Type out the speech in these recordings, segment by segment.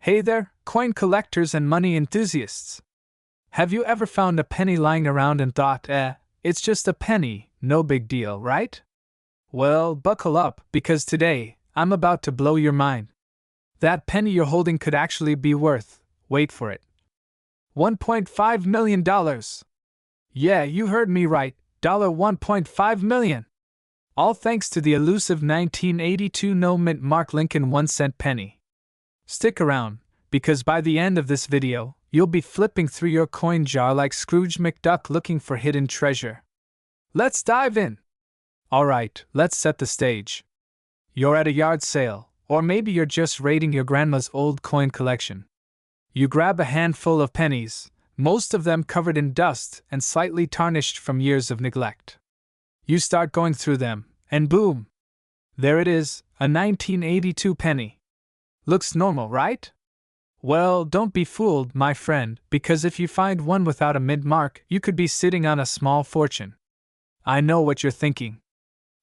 Hey there, coin collectors and money enthusiasts. Have you ever found a penny lying around and thought, it's just a penny, no big deal, right? Well, buckle up, because today, I'm about to blow your mind. That penny you're holding could actually be worth, wait for it, $1.5 million. Yeah, you heard me right, $1.5 million. All thanks to the elusive 1982 no-mint mark Lincoln 1-cent penny. Stick around, because by the end of this video, you'll be flipping through your coin jar like Scrooge McDuck looking for hidden treasure. Let's dive in! Alright, let's set the stage. You're at a yard sale, or maybe you're just raiding your grandma's old coin collection. You grab a handful of pennies, most of them covered in dust and slightly tarnished from years of neglect. You start going through them, and boom! There it is, a 1982 penny. Looks normal, right? Well, don't be fooled, my friend, because if you find one without a mint mark, you could be sitting on a small fortune. I know what you're thinking.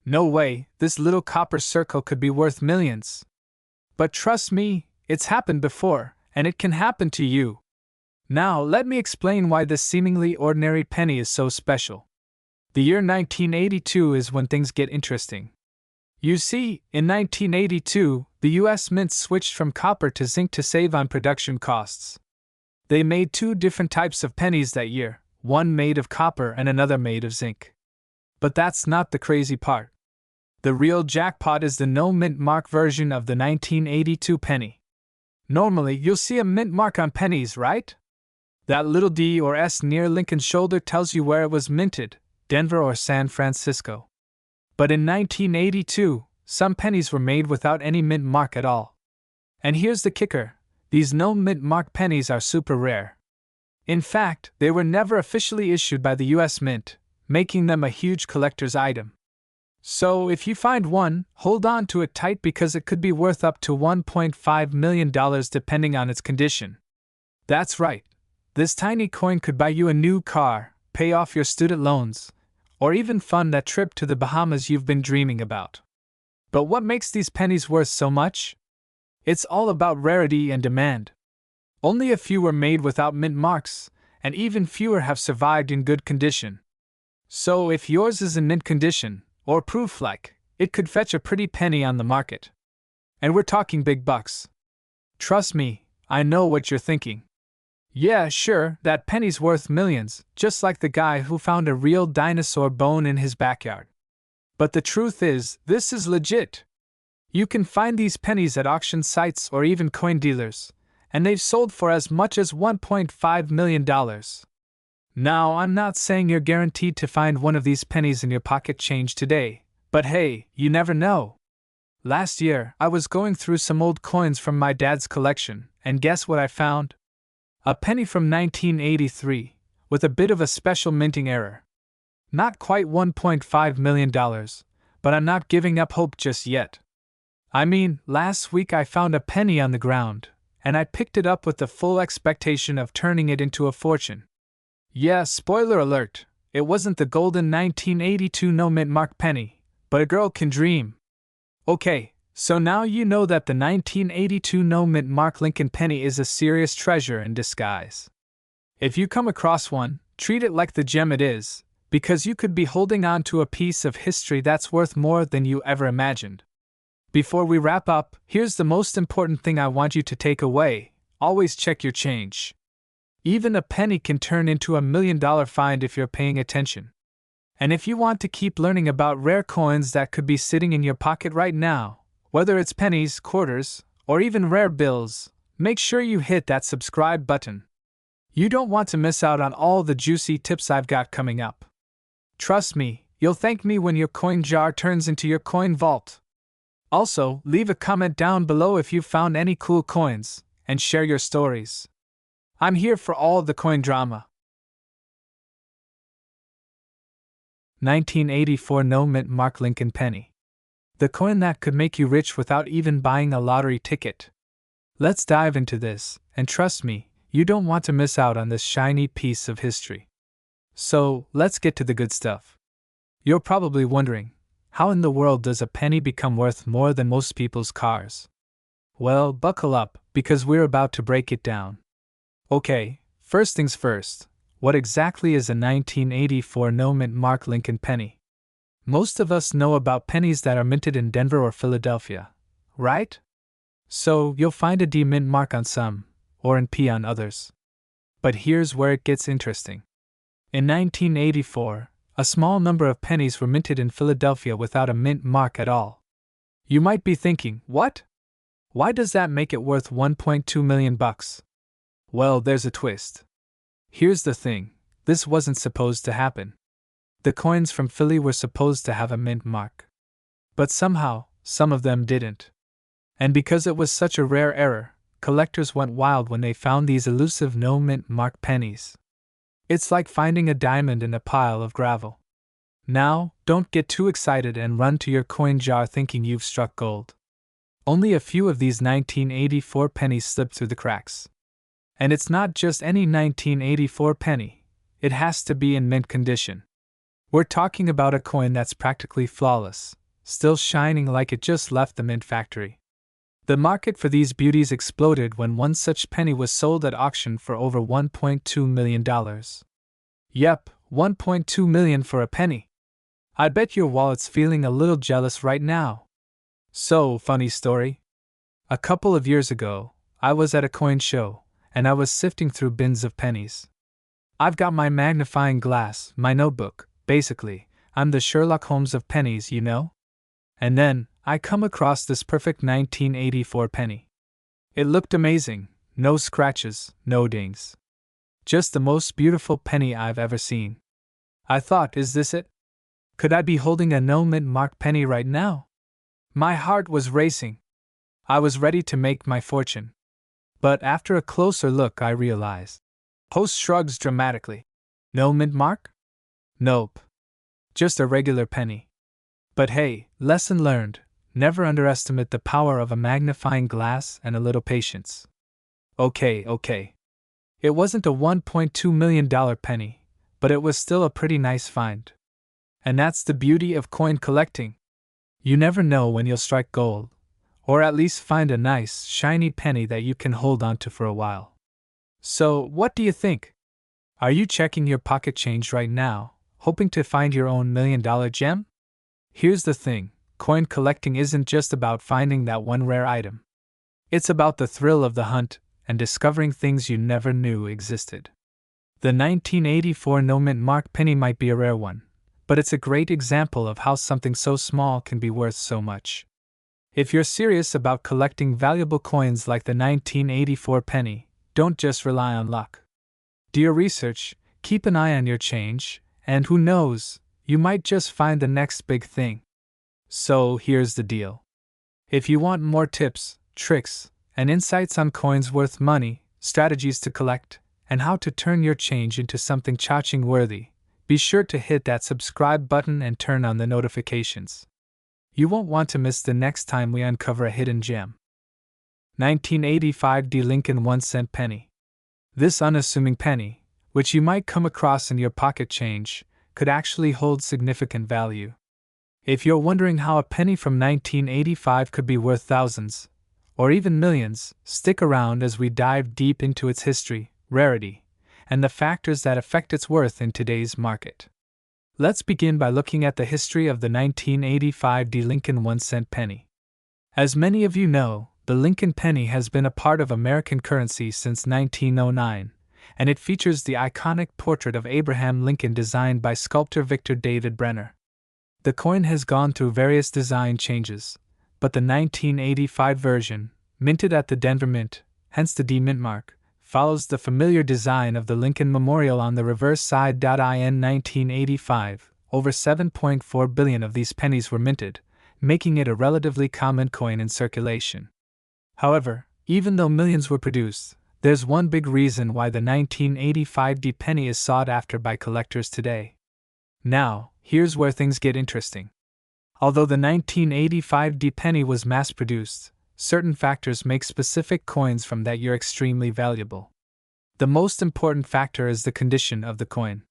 No way, this little copper circle could be worth millions. But trust me, it's happened before, and it can happen to you. Now, let me explain why this seemingly ordinary penny is so special. The year 1982 is when things get interesting. You see, in 1982, the US Mint switched from copper to zinc to save on production costs. They made two different types of pennies that year, one made of copper and another made of zinc. But that's not the crazy part. The real jackpot is the no-mint mark version of the 1982 penny. Normally, you'll see a mint mark on pennies, right? That little D or S near Lincoln's shoulder tells you where it was minted, Denver or San Francisco. But in 1982, some pennies were made without any mint mark at all. And here's the kicker, these no-mint mark pennies are super rare. In fact, they were never officially issued by the US Mint, making them a huge collector's item. So if you find one, hold on to it tight because it could be worth up to $1.5 million depending on its condition. That's right, this tiny coin could buy you a new car, pay off your student loans, or even fund that trip to the Bahamas you've been dreaming about. But what makes these pennies worth so much? It's all about rarity and demand. Only a few were made without mint marks, and even fewer have survived in good condition. So if yours is in mint condition, or proof-like, it could fetch a pretty penny on the market. And we're talking big bucks. Trust me, I know what you're thinking. Yeah, sure, that penny's worth millions, just like the guy who found a real dinosaur bone in his backyard. But the truth is, this is legit. You can find these pennies at auction sites or even coin dealers, and they've sold for as much as $1.5 million. Now, I'm not saying you're guaranteed to find one of these pennies in your pocket change today, but hey, you never know. Last year, I was going through some old coins from my dad's collection, and guess what I found? A penny from 1983, with a bit of a special minting error. Not quite $1.5 million, but I'm not giving up hope just yet. I mean, last week I found a penny on the ground, and I picked it up with the full expectation of turning it into a fortune. Yeah, spoiler alert, it wasn't the golden 1982 no-mint mark penny, but a girl can dream. Okay, so now you know that the 1982 no-mint mark Lincoln penny is a serious treasure in disguise. If you come across one, treat it like the gem it is, because you could be holding on to a piece of history that's worth more than you ever imagined. Before we wrap up, here's the most important thing I want you to take away: always check your change. Even a penny can turn into $1 million find if you're paying attention. And if you want to keep learning about rare coins that could be sitting in your pocket right now, whether it's pennies, quarters, or even rare bills, make sure you hit that subscribe button. You don't want to miss out on all the juicy tips I've got coming up. Trust me, you'll thank me when your coin jar turns into your coin vault. Also, leave a comment down below if you've found any cool coins, and share your stories. I'm here for all the coin drama. 1984 no-mint mark Lincoln penny. The coin that could make you rich without even buying a lottery ticket. Let's dive into this, and trust me, you don't want to miss out on this shiny piece of history. So, let's get to the good stuff. You're probably wondering, how in the world does a penny become worth more than most people's cars? Well, buckle up, because we're about to break it down. Okay, first things first, what exactly is a 1984 no-mint mark Lincoln penny? Most of us know about pennies that are minted in Denver or Philadelphia, right? So, you'll find a D mint mark on some, or an P on others. But here's where it gets interesting. In 1984, a small number of pennies were minted in Philadelphia without a mint mark at all. You might be thinking, what? Why does that make it worth $1.2 million? Well, there's a twist. Here's the thing, this wasn't supposed to happen. The coins from Philly were supposed to have a mint mark. But somehow, some of them didn't. And because it was such a rare error, collectors went wild when they found these elusive no mint mark pennies. It's like finding a diamond in a pile of gravel. Now, don't get too excited and run to your coin jar thinking you've struck gold. Only a few of these 1984 pennies slipped through the cracks. And it's not just any 1984 penny, it has to be in mint condition. We're talking about a coin that's practically flawless, still shining like it just left the mint factory. The market for these beauties exploded when one such penny was sold at auction for over $1.2 million. Yep, $1.2 million for a penny. I bet your wallet's feeling a little jealous right now. So, funny story. A couple of years ago, I was at a coin show, and I was sifting through bins of pennies. I've got my magnifying glass, my notebook, basically, I'm the Sherlock Holmes of pennies, you know? And then, I come across this perfect 1984 penny. It looked amazing, no scratches, no dings. Just the most beautiful penny I've ever seen. I thought, is this it? Could I be holding a no mint mark penny right now? My heart was racing. I was ready to make my fortune. But after a closer look, I realized. Host shrugs dramatically. No mint mark? Nope. Just a regular penny. But hey, lesson learned, never underestimate the power of a magnifying glass and a little patience. Okay. It wasn't a $1.2 million penny, but it was still a pretty nice find. And that's the beauty of coin collecting. You never know when you'll strike gold, or at least find a nice, shiny penny that you can hold onto for a while. So, what do you think? Are you checking your pocket change right now, hoping to find your own $1 million gem? Here's the thing, coin collecting isn't just about finding that one rare item. It's about the thrill of the hunt and discovering things you never knew existed. The 1984 no mint mark penny might be a rare one, but it's a great example of how something so small can be worth so much. If you're serious about collecting valuable coins like the 1984 penny, don't just rely on luck. Do your research, keep an eye on your change, and who knows, you might just find the next big thing. So here's the deal. If you want more tips, tricks, and insights on coins worth money, strategies to collect, and how to turn your change into something cha-ching worthy, be sure to hit that subscribe button and turn on the notifications. You won't want to miss the next time we uncover a hidden gem. 1985 D. Lincoln 1-cent penny. This unassuming penny, which you might come across in your pocket change, could actually hold significant value. If you're wondering how a penny from 1985 could be worth thousands, or even millions, stick around as we dive deep into its history, rarity, and the factors that affect its worth in today's market. Let's begin by looking at the history of the 1985 D. Lincoln 1-cent penny. As many of you know, the Lincoln penny has been a part of American currency since 1909, and it features the iconic portrait of Abraham Lincoln designed by sculptor Victor David Brenner. The coin has gone through various design changes, but the 1985 version, minted at the Denver Mint, hence the D mint mark, follows the familiar design of the Lincoln Memorial on the reverse side. In 1985, over 7.4 billion of these pennies were minted, making it a relatively common coin in circulation. However, even though millions were produced, there's one big reason why the 1985 D penny is sought after by collectors today. Now, here's where things get interesting. Although the 1985 D penny was mass-produced, certain factors make specific coins from that year extremely valuable. The most important factor is the condition of the coin.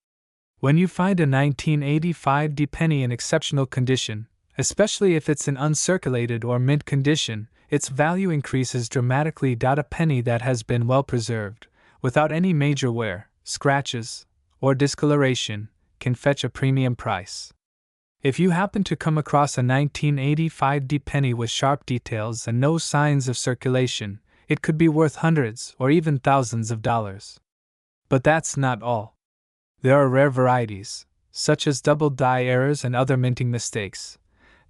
When you find a 1985 D penny in exceptional condition, especially if it's in uncirculated or mint condition, its value increases dramatically. A penny that has been well preserved, without any major wear, scratches, or discoloration, can fetch a premium price. If you happen to come across a 1985 penny with sharp details and no signs of circulation, it could be worth hundreds or even thousands of dollars. But that's not all. There are rare varieties, such as double die errors and other minting mistakes,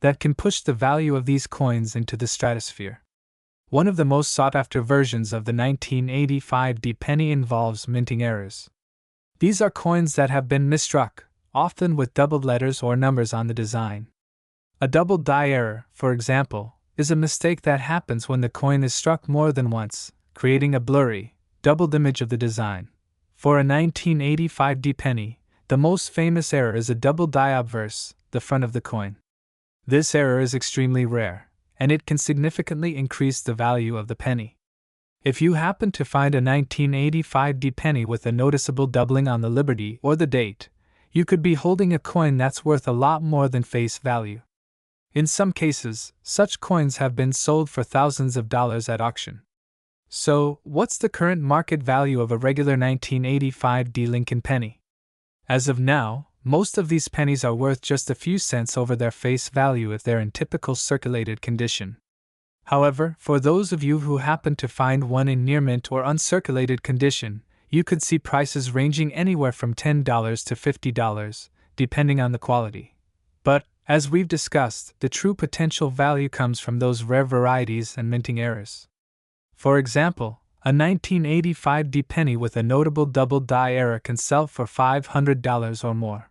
that can push the value of these coins into the stratosphere. One of the most sought-after versions of the 1985 penny involves minting errors. These are coins that have been misstruck, often with doubled letters or numbers on the design. A double die error, for example, is a mistake that happens when the coin is struck more than once, creating a blurry, doubled image of the design. For a 1985 penny, the most famous error is a double die obverse, the front of the coin. This error is extremely rare, and it can significantly increase the value of the penny. If you happen to find a 1985 penny with a noticeable doubling on the Liberty or the date, you could be holding a coin that's worth a lot more than face value. In some cases, such coins have been sold for thousands of dollars at auction. So, what's the current market value of a regular 1985 Lincoln penny? As of now, most of these pennies are worth just a few cents over their face value if they're in typical circulated condition. However, for those of you who happen to find one in near mint or uncirculated condition, you could see prices ranging anywhere from $10 to $50, depending on the quality. But, as we've discussed, the true potential value comes from those rare varieties and minting errors. For example, a 1985 penny with a notable double die error can sell for $500 or more.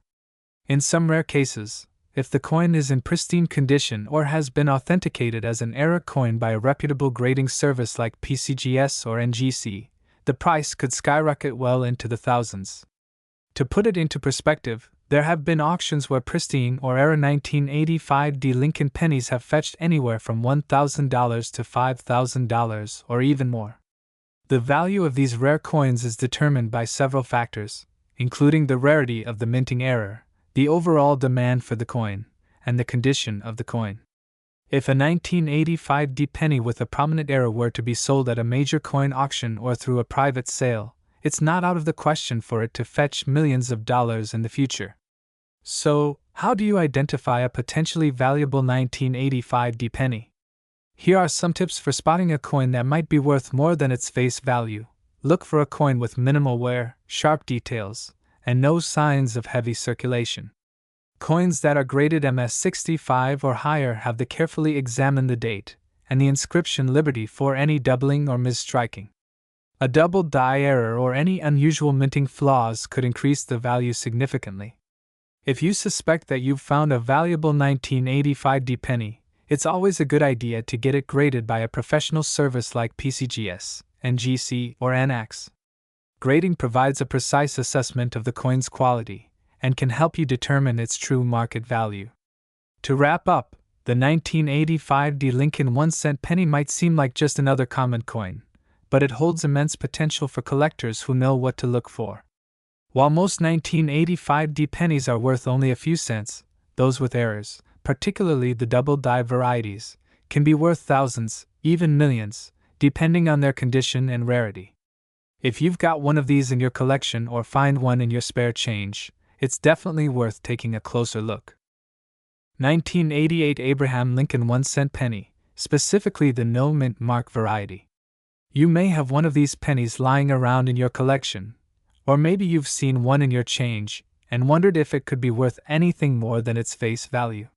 In some rare cases, if the coin is in pristine condition or has been authenticated as an error coin by a reputable grading service like PCGS or NGC, the price could skyrocket well into the thousands. To put it into perspective, there have been auctions where pristine or error 1985 Lincoln pennies have fetched anywhere from $1,000 to $5,000 or even more. The value of these rare coins is determined by several factors, including the rarity of the minting error, the overall demand for the coin, and the condition of the coin. If a 1985 penny with a prominent error were to be sold at a major coin auction or through a private sale, it's not out of the question for it to fetch millions of dollars in the future. So, how do you identify a potentially valuable 1985 penny? Here are some tips for spotting a coin that might be worth more than its face value. Look for a coin with minimal wear, sharp details, and no signs of heavy circulation. Coins that are graded MS65 or higher have to carefully examine the date and the inscription Liberty for any doubling or misstriking. A double die error or any unusual minting flaws could increase the value significantly. If you suspect that you've found a valuable 1985 penny, it's always a good idea to get it graded by a professional service like PCGS, NGC, or NAX. Grading provides a precise assessment of the coin's quality and can help you determine its true market value. To wrap up, the 1985 Lincoln 1-cent penny might seem like just another common coin, but it holds immense potential for collectors who know what to look for. While most 1985 pennies are worth only a few cents, those with errors, particularly the double die varieties, can be worth thousands, even millions, depending on their condition and rarity. If you've got one of these in your collection or find one in your spare change, it's definitely worth taking a closer look. 1988 Abraham Lincoln 1-cent penny, specifically the no mint mark variety. You may have one of these pennies lying around in your collection, or maybe you've seen one in your change and wondered if it could be worth anything more than its face value.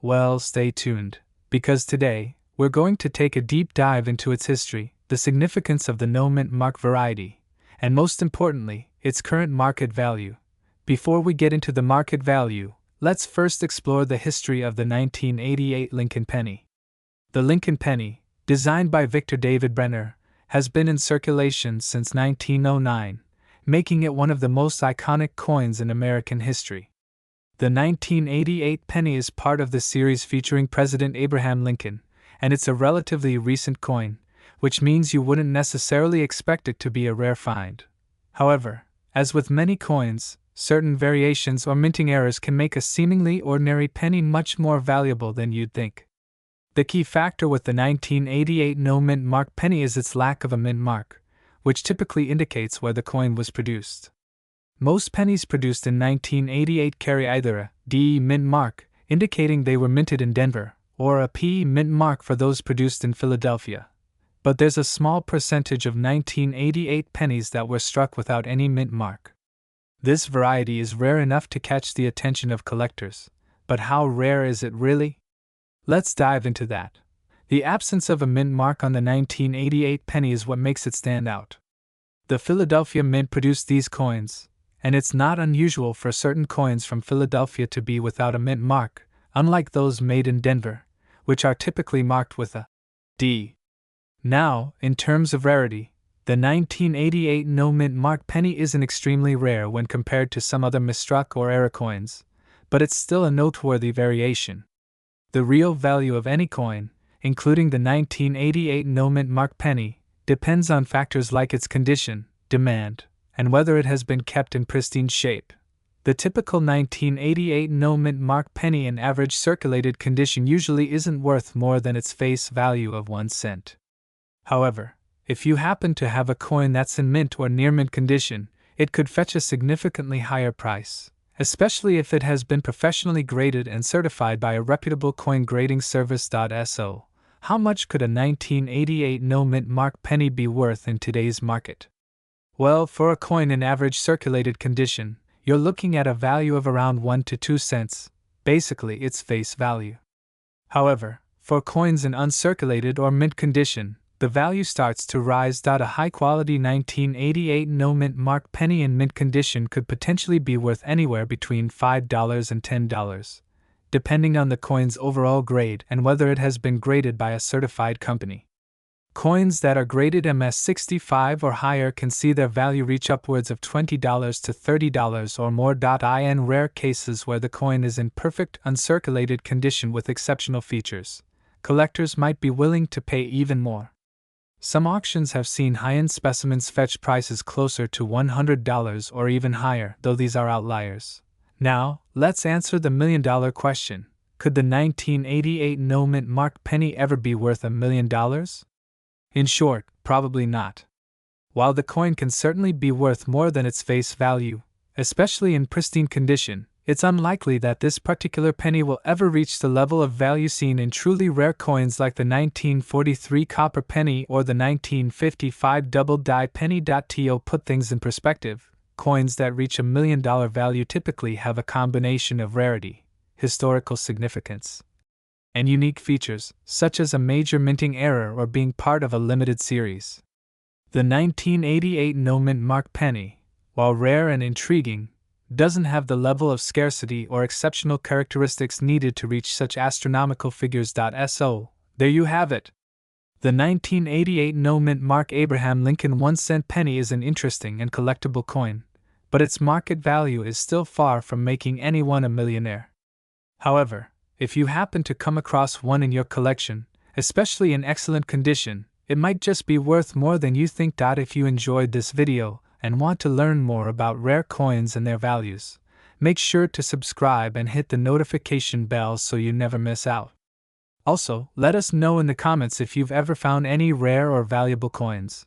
Well, stay tuned, because today, we're going to take a deep dive into its history, the significance of the no mint mark variety, and most importantly, its current market value. Before we get into the market value, let's first explore the history of the 1988 Lincoln penny. The Lincoln penny, designed by Victor David Brenner, has been in circulation since 1909, making it one of the most iconic coins in American history. The 1988 penny is part of the series featuring President Abraham Lincoln, and it's a relatively recent coin, which means you wouldn't necessarily expect it to be a rare find. However, as with many coins, certain variations or minting errors can make a seemingly ordinary penny much more valuable than you'd think. The key factor with the 1988 no-mint mark penny is its lack of a mint mark, which typically indicates where the coin was produced. Most pennies produced in 1988 carry either a D mint mark, indicating they were minted in Denver, or a P mint mark for those produced in Philadelphia. But there's a small percentage of 1988 pennies that were struck without any mint mark. This variety is rare enough to catch the attention of collectors, but how rare is it really? Let's dive into that. The absence of a mint mark on the 1988 penny is what makes it stand out. The Philadelphia Mint produced these coins, and it's not unusual for certain coins from Philadelphia to be without a mint mark, unlike those made in Denver, which are typically marked with a D. Now, in terms of rarity, the 1988 no-mint mark penny isn't extremely rare when compared to some other mistruck or error coins, but it's still a noteworthy variation. The real value of any coin, including the 1988 no-mint mark penny, depends on factors like its condition, demand, and whether it has been kept in pristine shape. The typical 1988 no-mint mark penny in average circulated condition usually isn't worth more than its face value of 1 cent. However, if you happen to have a coin that's in mint or near mint condition, it could fetch a significantly higher price, especially if it has been professionally graded and certified by a reputable coin grading service. So, how much could a 1988 no-mint mark penny be worth in today's market? Well, for a coin in average circulated condition, you're looking at a value of around 1 to 2 cents, basically its face value. However, for coins in uncirculated or mint condition, the value starts to rise. A high-quality 1988 no-mint mark penny in mint condition could potentially be worth anywhere between $5 and $10, depending on the coin's overall grade and whether it has been graded by a certified company. Coins that are graded MS65 or higher can see their value reach upwards of $20 to $30 or more. In rare cases where the coin is in perfect uncirculated condition with exceptional features, collectors might be willing to pay even more. Some auctions have seen high-end specimens fetch prices closer to $100 or even higher, though these are outliers. Now, let's answer the million-dollar question. Could the 1988 no-mint mark penny ever be worth $1 million? In short, probably not. While the coin can certainly be worth more than its face value, especially in pristine condition, it's unlikely that this particular penny will ever reach the level of value seen in truly rare coins like the 1943 copper penny or the 1955 double-die penny. To put things in perspective, coins that reach $1 million value typically have a combination of rarity, historical significance, and unique features, such as a major minting error or being part of a limited series. The 1988 no-mint mark penny, while rare and intriguing, doesn't have the level of scarcity or exceptional characteristics needed to reach such astronomical figures. So, there you have it. The 1988 no-mint mark Abraham Lincoln 1-cent penny is an interesting and collectible coin, but its market value is still far from making anyone a millionaire. However, if you happen to come across one in your collection, especially in excellent condition, it might just be worth more than you think. If you enjoyed this video and want to learn more about rare coins and their values, make sure to subscribe and hit the notification bell so you never miss out. Also, let us know in the comments if you've ever found any rare or valuable coins,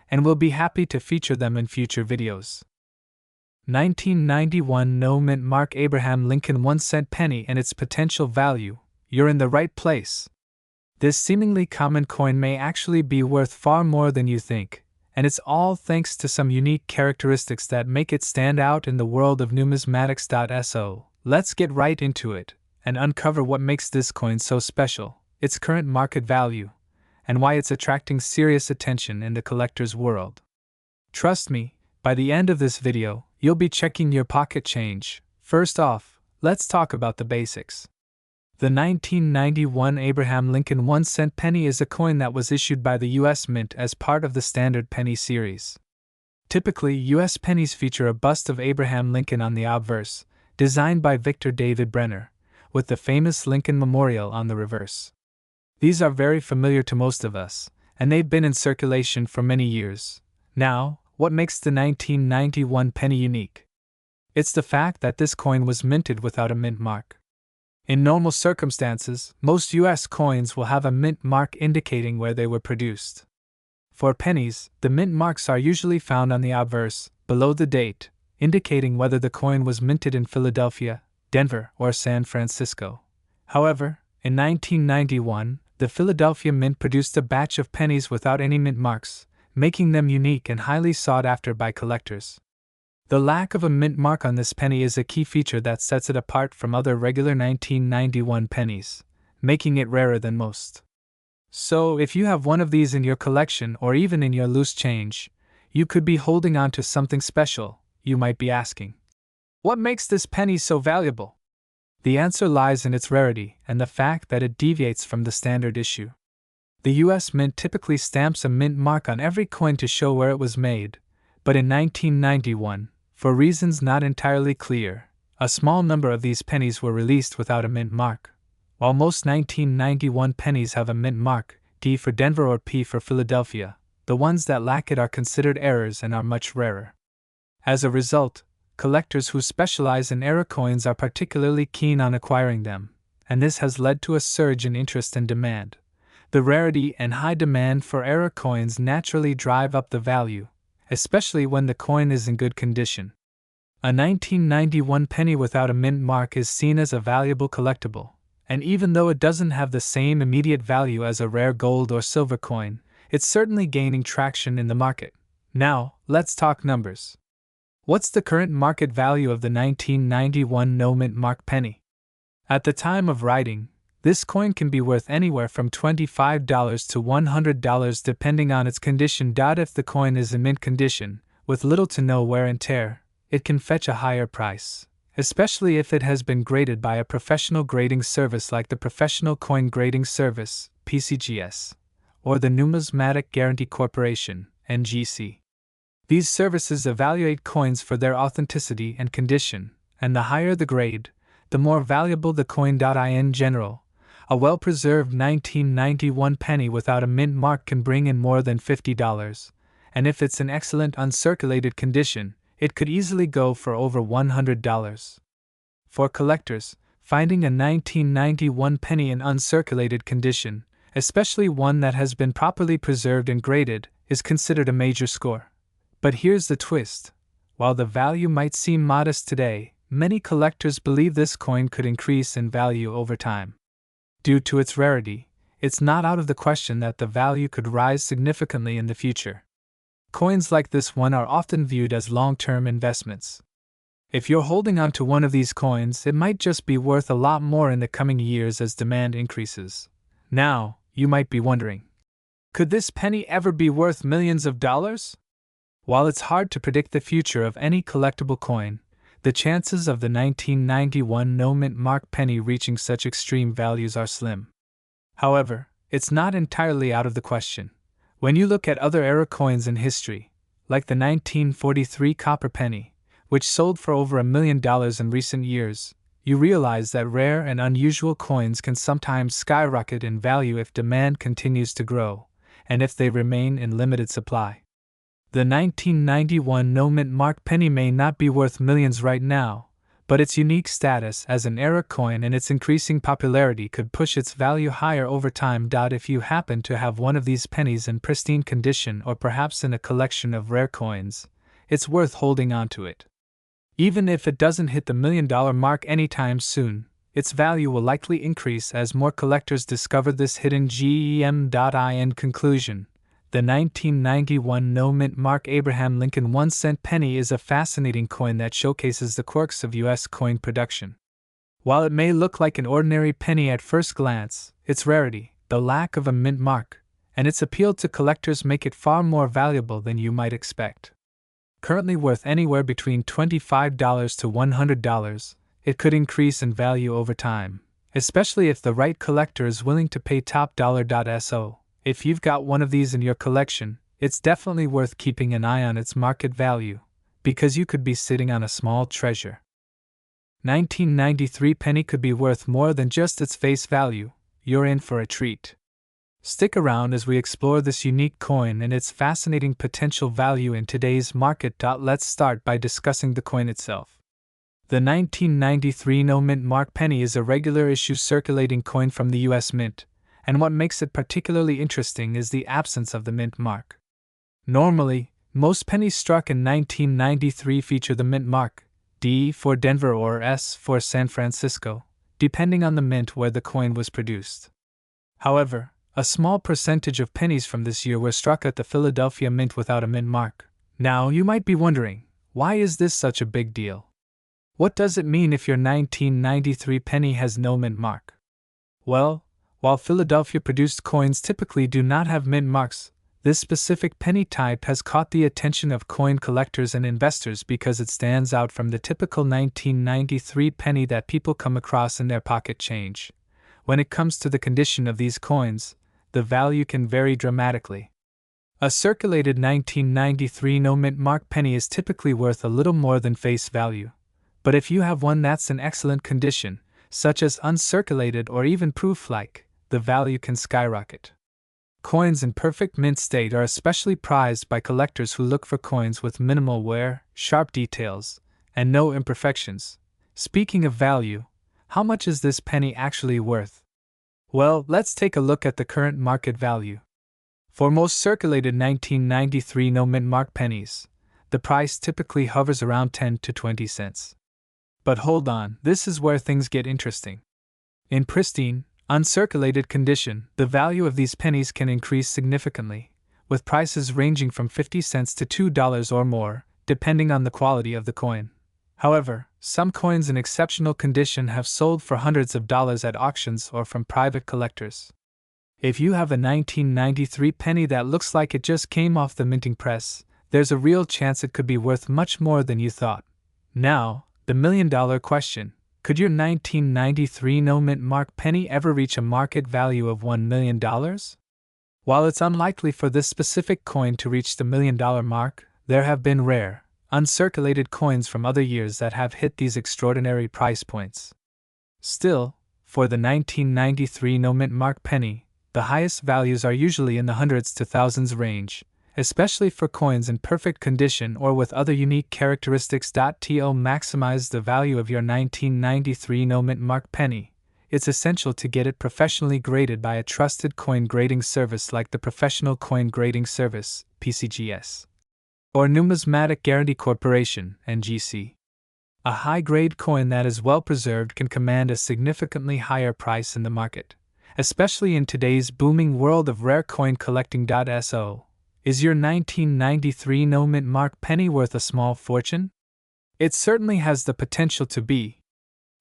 and we'll be happy to feature them in future videos. 1991 no-mint mark Abraham Lincoln 1-cent penny and its potential value. You're in the right place. This seemingly common coin may actually be worth far more than you think, and it's all thanks to some unique characteristics that make it stand out in the world of numismatics. So, let's get right into it and uncover what makes this coin so special, its current market value, and why it's attracting serious attention in the collector's world. Trust me, by the end of this video, you'll be checking your pocket change. First off, let's talk about the basics. The 1991 Abraham Lincoln 1-cent penny is a coin that was issued by the U.S. Mint as part of the standard penny series. Typically, U.S. pennies feature a bust of Abraham Lincoln on the obverse, designed by Victor David Brenner, with the famous Lincoln Memorial on the reverse. These are very familiar to most of us, and they've been in circulation for many years. Now, what makes the 1991 penny unique? It's the fact that this coin was minted without a mint mark. In normal circumstances, most US coins will have a mint mark indicating where they were produced. For pennies, the mint marks are usually found on the obverse, below the date, indicating whether the coin was minted in Philadelphia, Denver, or San Francisco. However, in 1991, the Philadelphia Mint produced a batch of pennies without any mint marks, making them unique and highly sought after by collectors. The lack of a mint mark on this penny is a key feature that sets it apart from other regular 1991 pennies, making it rarer than most. So, if you have one of these in your collection or even in your loose change, you could be holding on to something special, you might be asking. What makes this penny so valuable? The answer lies in its rarity and the fact that it deviates from the standard issue. The US Mint typically stamps a mint mark on every coin to show where it was made, but in 1991, for reasons not entirely clear, a small number of these pennies were released without a mint mark. While most 1991 pennies have a mint mark, D for Denver or P for Philadelphia, the ones that lack it are considered errors and are much rarer. As a result, collectors who specialize in error coins are particularly keen on acquiring them, and this has led to a surge in interest and demand. The rarity and high demand for error coins naturally drive up the value, especially when the coin is in good condition. A 1991 penny without a mint mark is seen as a valuable collectible, and even though it doesn't have the same immediate value as a rare gold or silver coin, it's certainly gaining traction in the market. Now, let's talk numbers. What's the current market value of the 1991 no mint mark penny? At the time of writing, this coin can be worth anywhere from $25 to $100 depending on its condition. If the coin is in mint condition, with little to no wear and tear, it can fetch a higher price, especially if it has been graded by a professional grading service like the Professional Coin Grading Service, PCGS, or the Numismatic Guarantee Corporation, NGC. These services evaluate coins for their authenticity and condition, and the higher the grade, the more valuable the coin. In general, a well-preserved 1991 penny without a mint mark can bring in more than $50, and if it's in excellent uncirculated condition, it could easily go for over $100. For collectors, finding a 1991 penny in uncirculated condition, especially one that has been properly preserved and graded, is considered a major score. But here's the twist. While the value might seem modest today, many collectors believe this coin could increase in value over time. Due to its rarity, it's not out of the question that the value could rise significantly in the future. Coins like this one are often viewed as long-term investments. If you're holding on to one of these coins, it might just be worth a lot more in the coming years as demand increases. Now, you might be wondering, could this penny ever be worth millions of dollars? While it's hard to predict the future of any collectible coin, the chances of the 1991 no mint mark penny reaching such extreme values are slim. However, it's not entirely out of the question. When you look at other era coins in history, like the 1943 copper penny, which sold for over $1 million in recent years, you realize that rare and unusual coins can sometimes skyrocket in value if demand continues to grow, and if they remain in limited supply. The 1991 no mint mark penny may not be worth millions right now, but its unique status as an era coin and its increasing popularity could push its value higher over time. If you happen to have one of these pennies in pristine condition or perhaps in a collection of rare coins, it's worth holding on to it. Even if it doesn't hit the $1 million mark anytime soon, its value will likely increase as more collectors discover this hidden gem. In conclusion, the 1991 no mint mark Abraham Lincoln 1-cent penny is a fascinating coin that showcases the quirks of U.S. coin production. While it may look like an ordinary penny at first glance, its rarity, the lack of a mint mark, and its appeal to collectors make it far more valuable than you might expect. Currently worth anywhere between $25 to $100, it could increase in value over time, especially if the right collector is willing to pay top dollar. So, if you've got one of these in your collection, it's definitely worth keeping an eye on its market value, because you could be sitting on a small treasure. 1993 penny could be worth more than just its face value. You're in for a treat. Stick around as we explore this unique coin and its fascinating potential value in today's market. Let's start by discussing the coin itself. The 1993 no-mint mark penny is a regular issue circulating coin from the US Mint, and what makes it particularly interesting is the absence of the mint mark. Normally, most pennies struck in 1993 feature the mint mark, D for Denver or S for San Francisco, depending on the mint where the coin was produced. However, a small percentage of pennies from this year were struck at the Philadelphia Mint without a mint mark. Now, you might be wondering, why is this such a big deal? What does it mean if your 1993 penny has no mint mark? Well, while Philadelphia-produced coins typically do not have mint marks, this specific penny type has caught the attention of coin collectors and investors because it stands out from the typical 1993 penny that people come across in their pocket change. When it comes to the condition of these coins, the value can vary dramatically. A circulated 1993 no-mint mark penny is typically worth a little more than face value. But if you have one that's in excellent condition, such as uncirculated or even proof-like, the value can skyrocket. Coins in perfect mint state are especially prized by collectors who look for coins with minimal wear, sharp details, and no imperfections. Speaking of value, how much is this penny actually worth? Well, let's take a look at the current market value. For most circulated 1993 no-mint mark pennies, the price typically hovers around 10 to 20 cents. But hold on, this is where things get interesting. In pristine, uncirculated condition, the value of these pennies can increase significantly, with prices ranging from 50 cents to $2 or more, depending on the quality of the coin. However, some coins in exceptional condition have sold for hundreds of dollars at auctions or from private collectors. If you have a 1993 penny that looks like it just came off the minting press, there's a real chance it could be worth much more than you thought. Now, the million-dollar question. Could your 1993 no-mint mark penny ever reach a market value of $1 million? While it's unlikely for this specific coin to reach the $1 million mark, there have been rare, uncirculated coins from other years that have hit these extraordinary price points. Still, for the 1993 no-mint mark penny, the highest values are usually in the hundreds to thousands range, especially for coins in perfect condition or with other unique characteristics. To maximize the value of your 1993 no-mint mark penny, it's essential to get it professionally graded by a trusted coin grading service like the Professional Coin Grading Service, PCGS, or Numismatic Guarantee Corporation, NGC. A high-grade coin that is well preserved can command a significantly higher price in the market, especially in today's booming world of rare coin collecting. So, is your 1993 no-mint mark penny worth a small fortune? It certainly has the potential to be.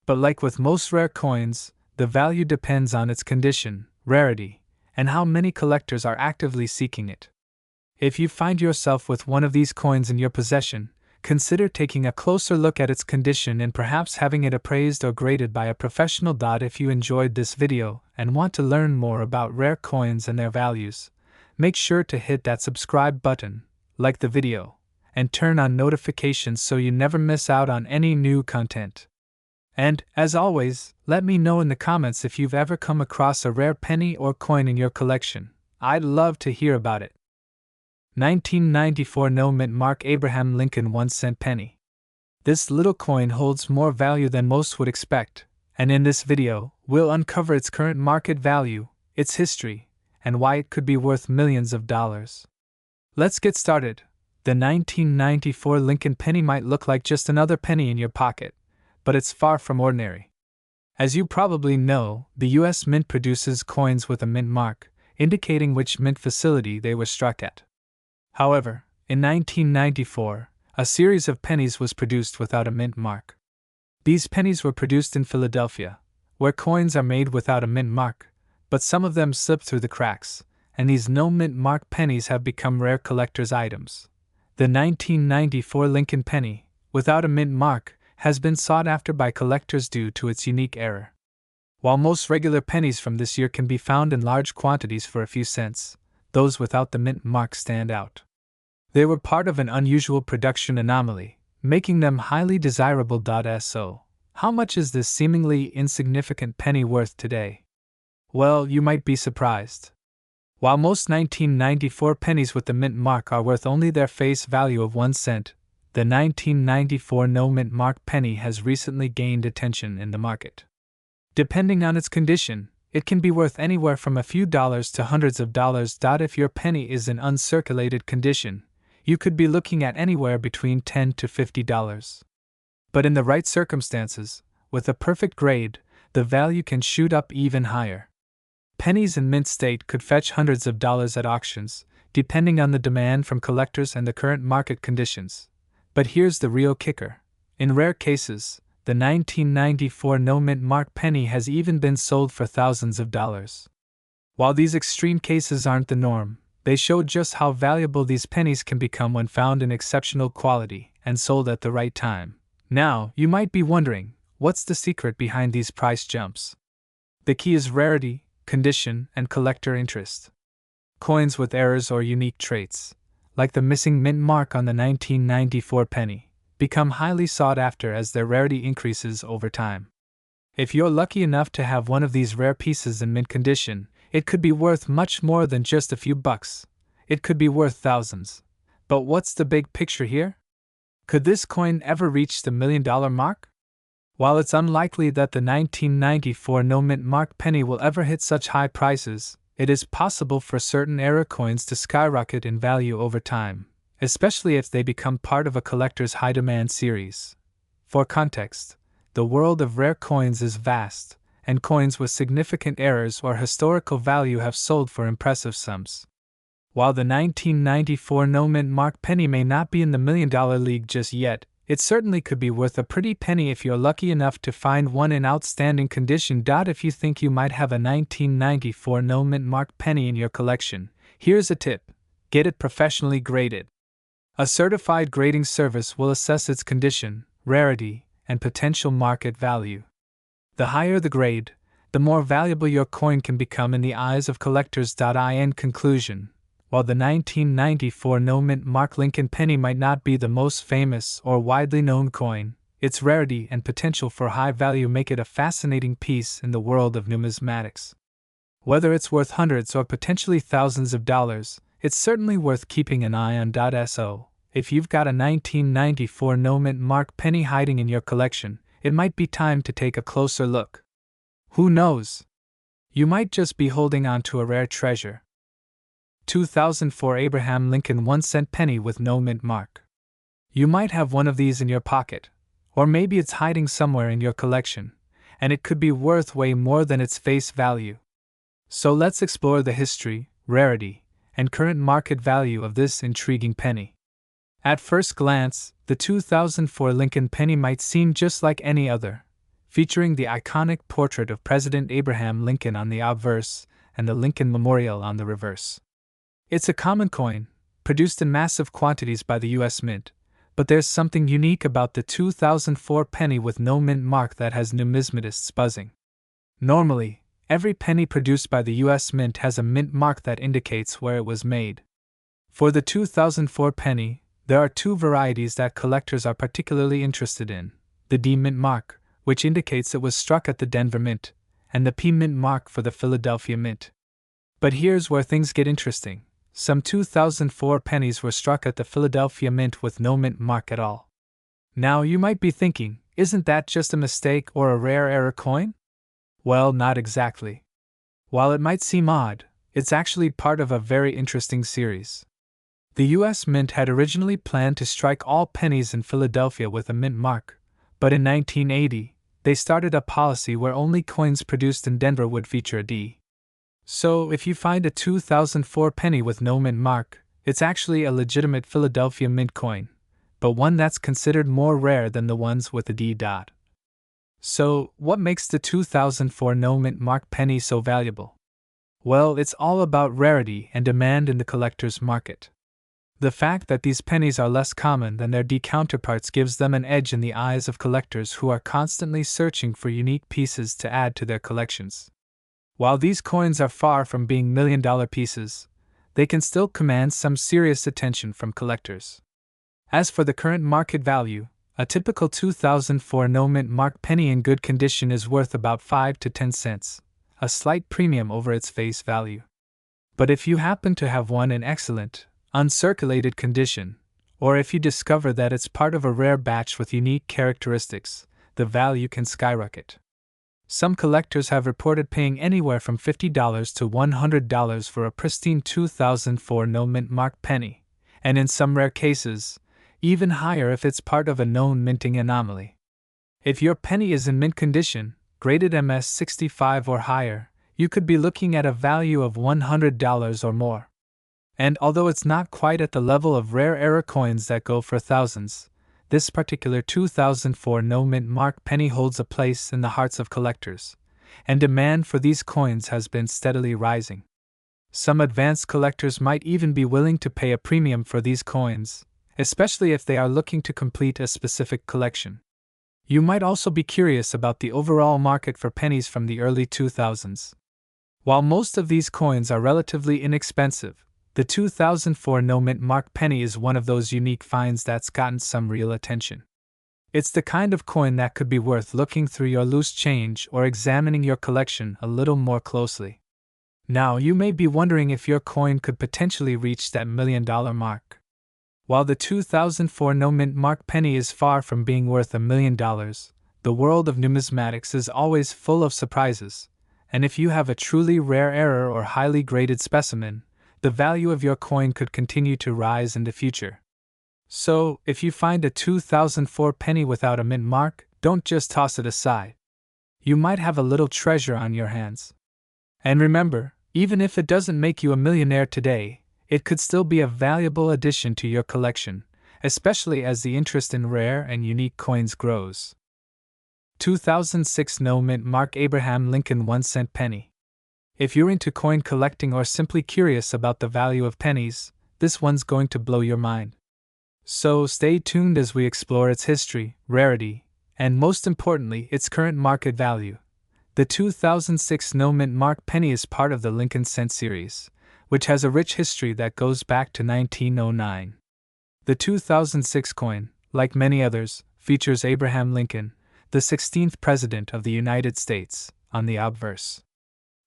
But like with most rare coins, the value depends on its condition, rarity, and how many collectors are actively seeking it. If you find yourself with one of these coins in your possession, consider taking a closer look at its condition and perhaps having it appraised or graded by a professional. If you enjoyed this video and want to learn more about rare coins and their values, make sure to hit that subscribe button, like the video, and turn on notifications so you never miss out on any new content. And, as always, let me know in the comments if you've ever come across a rare penny or coin in your collection. I'd love to hear about it. 1994 no-mint mark Abraham Lincoln 1-cent penny. This little coin holds more value than most would expect, and in this video, we'll uncover its current market value, its history, and why it could be worth millions of dollars. Let's get started. The 1994 Lincoln penny might look like just another penny in your pocket, but it's far from ordinary. As you probably know, the US Mint produces coins with a mint mark, indicating which mint facility they were struck at. However, in 1994, a series of pennies was produced without a mint mark. These pennies were produced in Philadelphia, where coins are made without a mint mark, but some of them slip through the cracks, and these no-mint mark pennies have become rare collector's items. The 1994 Lincoln penny, without a mint mark, has been sought after by collectors due to its unique error. While most regular pennies from this year can be found in large quantities for a few cents, those without the mint mark stand out. They were part of an unusual production anomaly, making them highly desirable. So, how much is this seemingly insignificant penny worth today? Well, you might be surprised. While most 1994 pennies with the mint mark are worth only their face value of 1 cent, the 1994 no-mint mark penny has recently gained attention in the market. Depending on its condition, it can be worth anywhere from a few dollars to hundreds of dollars. If your penny is in uncirculated condition, you could be looking at anywhere between $10 to $50. But in the right circumstances, with a perfect grade, the value can shoot up even higher. Pennies in mint state could fetch hundreds of dollars at auctions, depending on the demand from collectors and the current market conditions. But here's the real kicker. In rare cases, the 1994 no-mint mark penny has even been sold for thousands of dollars. While these extreme cases aren't the norm, they show just how valuable these pennies can become when found in exceptional quality and sold at the right time. Now, you might be wondering, what's the secret behind these price jumps? The key is rarity, condition, and collector interest. Coins with errors or unique traits, like the missing mint mark on the 1994 penny, become highly sought after as their rarity increases over time. If you're lucky enough to have one of these rare pieces in mint condition, it could be worth much more than just a few bucks. It could be worth thousands. But what's the big picture here? Could this coin ever reach the $1 million mark? While it's unlikely that the 1994 no-mint mark penny will ever hit such high prices, it is possible for certain era coins to skyrocket in value over time, especially if they become part of a collector's high-demand series. For context, the world of rare coins is vast, and coins with significant errors or historical value have sold for impressive sums. While the 1994 no-mint mark penny may not be in the $1 million league just yet, it certainly could be worth a pretty penny if you're lucky enough to find one in outstanding condition. If you think you might have a 1994 no-mint mark penny in your collection, here's a tip: get it professionally graded. A certified grading service will assess its condition, rarity, and potential market value. The higher the grade, the more valuable your coin can become in the eyes of collectors. In conclusion, while the 1994 no-mint mark Lincoln penny might not be the most famous or widely known coin, its rarity and potential for high value make it a fascinating piece in the world of numismatics. Whether it's worth hundreds or potentially thousands of dollars, it's certainly worth keeping an eye on. So, if you've got a 1994 no-mint mark penny hiding in your collection, it might be time to take a closer look. Who knows? You might just be holding on to a rare treasure. 2004 Abraham Lincoln 1-cent penny with no mint mark. You might have one of these in your pocket, or maybe it's hiding somewhere in your collection, and it could be worth way more than its face value. So let's explore the history, rarity, and current market value of this intriguing penny. At first glance, the 2004 Lincoln penny might seem just like any other, featuring the iconic portrait of President Abraham Lincoln on the obverse and the Lincoln Memorial on the reverse. It's a common coin, produced in massive quantities by the U.S. Mint, but there's something unique about the 2004 penny with no mint mark that has numismatists buzzing. Normally, every penny produced by the U.S. Mint has a mint mark that indicates where it was made. For the 2004 penny, there are two varieties that collectors are particularly interested in: the D mint mark, which indicates it was struck at the Denver Mint, and the P mint mark for the Philadelphia Mint. But here's where things get interesting. Some 2004 pennies were struck at the Philadelphia Mint with no mint mark at all. Now you might be thinking, isn't that just a mistake or a rare error coin? Well, not exactly. While it might seem odd, it's actually part of a very interesting series. The U.S. Mint had originally planned to strike all pennies in Philadelphia with a mint mark, but in 1980, they started a policy where only coins produced in Denver would feature a D. So, if you find a 2004 penny with no mint mark, it's actually a legitimate Philadelphia Mint coin, but one that's considered more rare than the ones with a D. So, what makes the 2004 no mint mark penny so valuable? Well, it's all about rarity and demand in the collector's market. The fact that these pennies are less common than their D counterparts gives them an edge in the eyes of collectors who are constantly searching for unique pieces to add to their collections. While these coins are far from being million-dollar pieces, they can still command some serious attention from collectors. As for the current market value, a typical 2004 no-mint mark penny in good condition is worth about 5 to 10 cents, a slight premium over its face value. But if you happen to have one in excellent, uncirculated condition, Or if you discover that it's part of a rare batch with unique characteristics, the value can skyrocket. Some collectors have reported paying anywhere from $50 to $100 for a pristine 2004 no-mint mark penny, and in some rare cases, even higher if it's part of a known minting anomaly. If your penny is in mint condition, graded MS65 or higher, you could be looking at a value of $100 or more. And although it's not quite at the level of rare era coins that go for thousands, this particular 2004 no-mint mark penny holds a place in the hearts of collectors, and demand for these coins has been steadily rising. Some advanced collectors might even be willing to pay a premium for these coins, especially if they are looking to complete a specific collection. You might also be curious about the overall market for pennies from the early 2000s. While most of these coins are relatively inexpensive, the 2004 no-mint mark penny is one of those unique finds that's gotten some real attention. It's the kind of coin that could be worth looking through your loose change or examining your collection a little more closely. Now, you may be wondering if your coin could potentially reach that $1 million mark. While the 2004 no-mint mark penny is far from being worth $1 million, the world of numismatics is always full of surprises, and if you have a truly rare error or highly graded specimen, the value of your coin could continue to rise in the future. So, if you find a 2004 penny without a mint mark, don't just toss it aside. You might have a little treasure on your hands. And remember, even if it doesn't make you a millionaire today, it could still be a valuable addition to your collection, especially as the interest in rare and unique coins grows. 2006 no-mint mark Abraham Lincoln 1-cent penny. If you're into coin collecting or simply curious about the value of pennies, this one's going to blow your mind. So stay tuned as we explore its history, rarity, and most importantly, its current market value. The 2006 no-mint mark penny is part of the Lincoln cent series, which has a rich history that goes back to 1909. The 2006 coin, like many others, features Abraham Lincoln, the 16th President of the United States, on the obverse.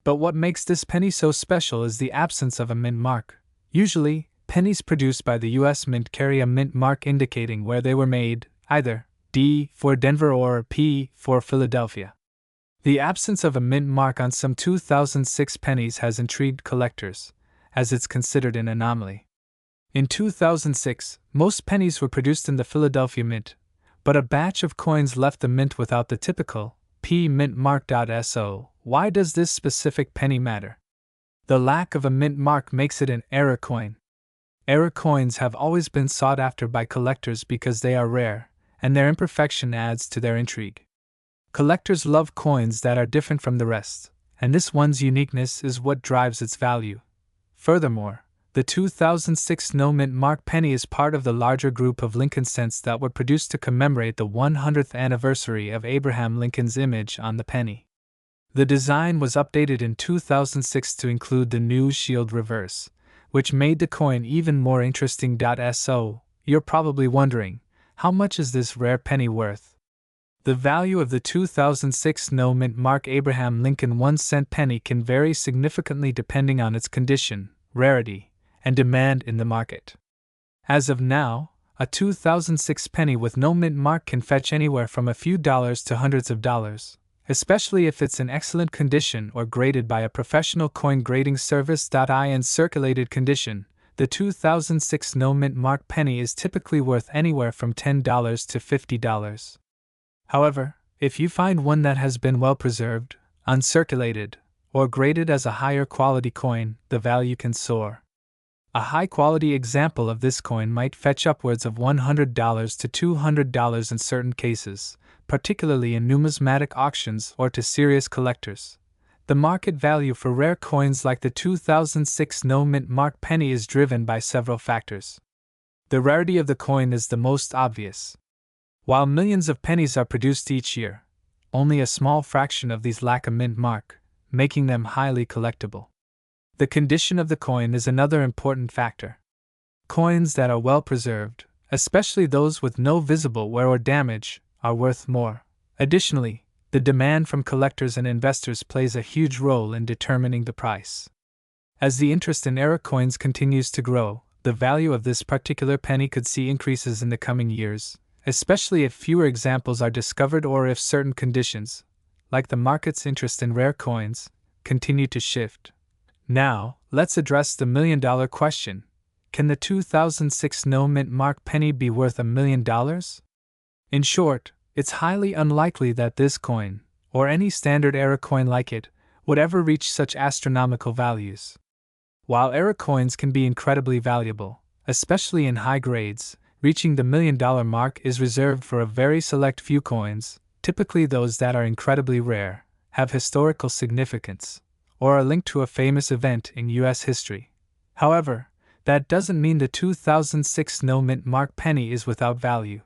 But what makes this penny so special is the absence of a mint mark. Usually, pennies produced by the U.S. Mint carry a mint mark indicating where they were made, either D for Denver or P for Philadelphia. The absence of a mint mark on some 2006 pennies has intrigued collectors, as it's considered an anomaly. In 2006, most pennies were produced in the Philadelphia Mint, but a batch of coins left the mint without the typical P mint mark. So, why does this specific penny matter? The lack of a mint mark makes it an error coin. Error coins have always been sought after by collectors because they are rare, and their imperfection adds to their intrigue. Collectors love coins that are different from the rest, and this one's uniqueness is what drives its value. Furthermore, the 2006 no-mint mark penny is part of the larger group of Lincoln cents that were produced to commemorate the 100th anniversary of Abraham Lincoln's image on the penny. The design was updated in 2006 to include the new shield reverse, which made the coin even more interesting. So, you're probably wondering, how much is this rare penny worth? The value of the 2006 no-mint mark Abraham Lincoln 1-cent penny can vary significantly depending on its condition, rarity, and demand in the market. As of now, a 2006 penny with no mint mark can fetch anywhere from a few dollars to hundreds of dollars, especially if it's in excellent condition or graded by a professional coin grading service. In circulated condition, the 2006 no mint mark penny is typically worth anywhere from $10 to $50. However, if you find one that has been well preserved, uncirculated, or graded as a higher quality coin, the value can soar. A high-quality example of this coin might fetch upwards of $100 to $200 in certain cases, particularly in numismatic auctions or to serious collectors. The market value for rare coins like the 2006 no-mint mark penny is driven by several factors. The rarity of the coin is the most obvious. While millions of pennies are produced each year, only a small fraction of these lack a mint mark, making them highly collectible. The condition of the coin is another important factor. Coins that are well preserved, especially those with no visible wear or damage, are worth more. Additionally, the demand from collectors and investors plays a huge role in determining the price. As the interest in error coins continues to grow, the value of this particular penny could see increases in the coming years, especially if fewer examples are discovered or if certain conditions, like the market's interest in rare coins, continue to shift. Now, let's address the million-dollar question. Can the 2006 no-mint mark penny be worth $1 million? In short, it's highly unlikely that this coin, or any standard era coin like it, would ever reach such astronomical values. While era coins can be incredibly valuable, especially in high grades, reaching the $1 million mark is reserved for a very select few coins, typically those that are incredibly rare, have historical significance, or are linked to a famous event in U.S. history. However, that doesn't mean the 2006 no-mint mark penny is without value.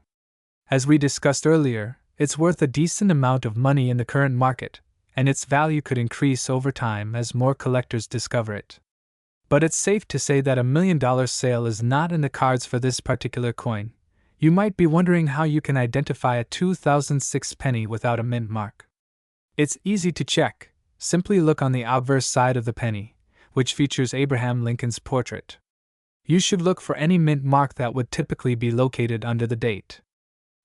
As we discussed earlier, it's worth a decent amount of money in the current market, and its value could increase over time as more collectors discover it. But it's safe to say that $1 million sale is not in the cards for this particular coin. You might be wondering how you can identify a 2006 penny without a mint mark. It's easy to check. Simply look on the obverse side of the penny, which features Abraham Lincoln's portrait. You should look for any mint mark that would typically be located under the date.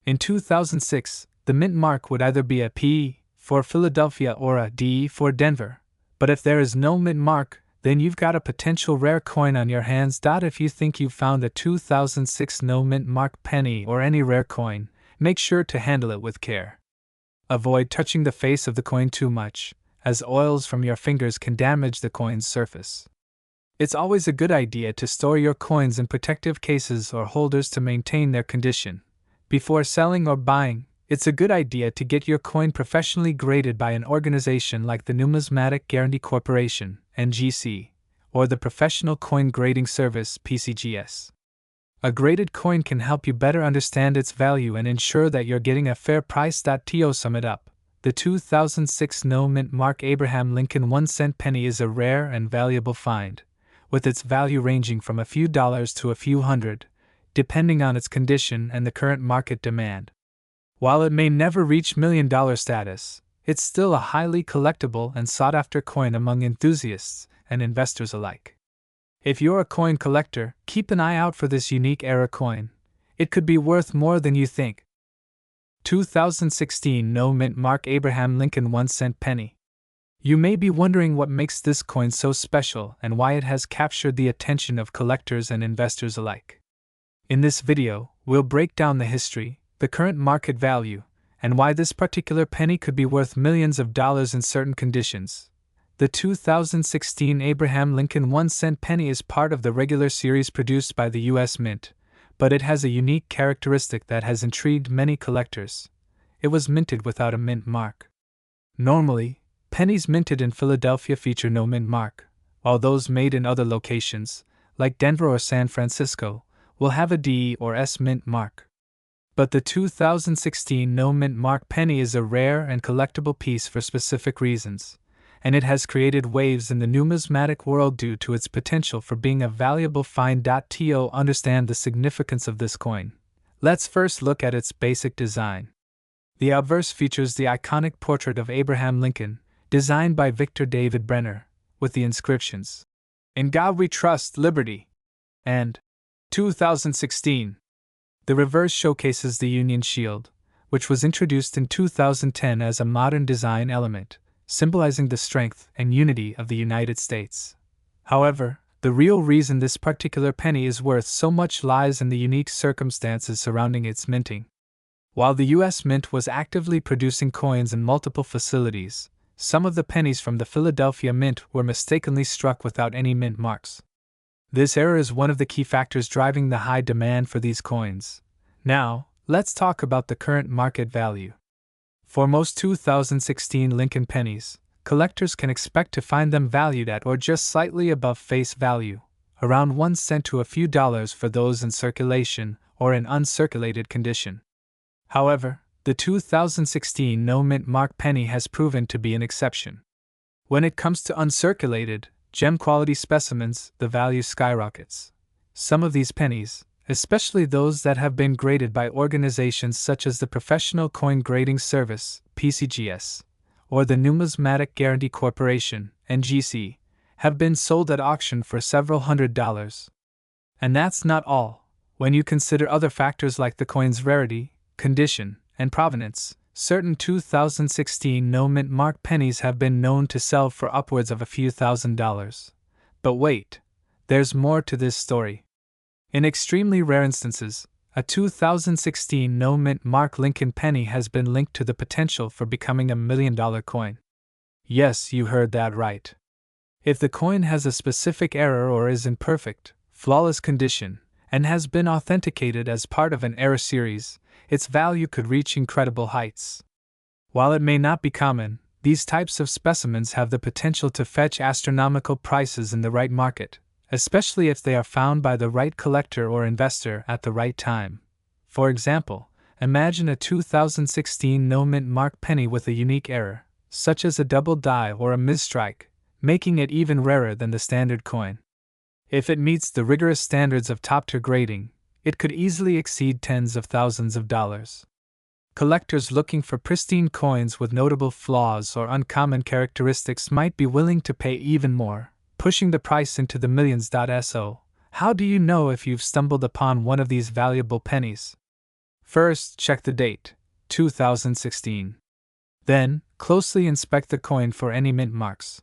In 2006, the mint mark would either be a P for Philadelphia or a D for Denver. But if there is no mint mark, then you've got a potential rare coin on your hands. If you think you've found a 2006 no mint mark penny or any rare coin, make sure to handle it with care. Avoid touching the face of the coin too much, as oils from your fingers can damage the coin's surface. It's always a good idea to store your coins in protective cases or holders to maintain their condition. Before selling or buying, it's a good idea to get your coin professionally graded by an organization like the Numismatic Guarantee Corporation, NGC, or the Professional Coin Grading Service, PCGS. A graded coin can help you better understand its value and ensure that you're getting a fair price. To sum it up, the 2006 no-mint mark Abraham Lincoln 1-cent penny is a rare and valuable find, with its value ranging from a few dollars to a few hundred, depending on its condition and the current market demand. While it may never reach $1 million status, it's still a highly collectible and sought-after coin among enthusiasts and investors alike. If you're a coin collector, keep an eye out for this unique era coin. It could be worth more than you think. 2016 no-mint mark Abraham Lincoln 1-cent penny. You may be wondering what makes this coin so special and why it has captured the attention of collectors and investors alike. In this video, we'll break down the history, the current market value, and why this particular penny could be worth millions of dollars in certain conditions. The 2016 Abraham Lincoln 1-cent penny is part of the regular series produced by the U.S. Mint, but it has a unique characteristic that has intrigued many collectors. It was minted without a mint mark. Normally, pennies minted in Philadelphia feature no mint mark, while those made in other locations, like Denver or San Francisco, will have a D or S mint mark. But the 2016 no mint mark penny is a rare and collectible piece for specific reasons, and it has created waves in the numismatic world due to its potential for being a valuable find. To understand the significance of this coin, let's first look at its basic design. The obverse features the iconic portrait of Abraham Lincoln, designed by Victor David Brenner, with the inscriptions, "In God We Trust, Liberty," and 2016. The reverse showcases the Union Shield, which was introduced in 2010 as a modern design element, symbolizing the strength and unity of the United States. However, the real reason this particular penny is worth so much lies in the unique circumstances surrounding its minting. While the U.S. Mint was actively producing coins in multiple facilities, some of the pennies from the Philadelphia Mint were mistakenly struck without any mint marks. This error is one of the key factors driving the high demand for these coins. Now, let's talk about the current market value. For most 2016 Lincoln pennies, collectors can expect to find them valued at or just slightly above face value, around 1 cent to a few dollars for those in circulation or in uncirculated condition. However, the 2016 no-mint mark penny has proven to be an exception. When it comes to uncirculated, gem-quality specimens, the value skyrockets. Some of these pennies, especially those that have been graded by organizations such as the Professional Coin Grading Service, PCGS, or the Numismatic Guarantee Corporation, NGC, have been sold at auction for several $100s. And that's not all. When you consider other factors like the coin's rarity, condition, and provenance, certain 2016 no-mint mark pennies have been known to sell for upwards of a few $1,000s. But wait, there's more to this story. In extremely rare instances, a 2016 no-mint mark Lincoln penny has been linked to the potential for becoming a $1 million coin. Yes, you heard that right. If the coin has a specific error or is in perfect, flawless condition, and has been authenticated as part of an error series, its value could reach incredible heights. While it may not be common, these types of specimens have the potential to fetch astronomical prices in the right market, especially if they are found by the right collector or investor at the right time. For example, imagine a 2016 no-mint mark penny with a unique error, such as a double die or a misstrike, making it even rarer than the standard coin. If it meets the rigorous standards of top-tier grading, it could easily exceed tens of thousands of dollars. Collectors looking for pristine coins with notable flaws or uncommon characteristics might be willing to pay even more, pushing the price into the millions. So, how do you know if you've stumbled upon one of these valuable pennies? First, check the date, 2016. Then, closely inspect the coin for any mint marks.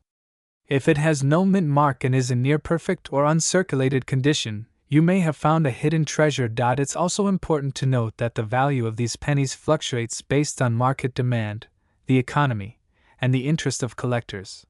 If it has no mint mark and is in near-perfect or uncirculated condition, you may have found a hidden treasure. It's also important to note that the value of these pennies fluctuates based on market demand, the economy, and the interest of collectors.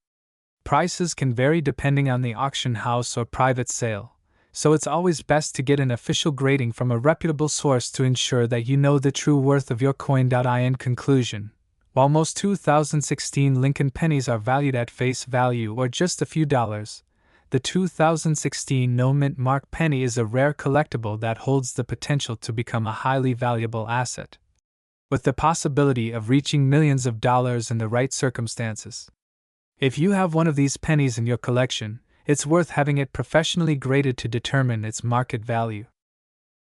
Prices can vary depending on the auction house or private sale, so it's always best to get an official grading from a reputable source to ensure that you know the true worth of your coin. In conclusion, while most 2016 Lincoln pennies are valued at face value or just a few dollars, the 2016 no-mint mark penny is a rare collectible that holds the potential to become a highly valuable asset, with the possibility of reaching millions of dollars in the right circumstances. If you have one of these pennies in your collection, it's worth having it professionally graded to determine its market value.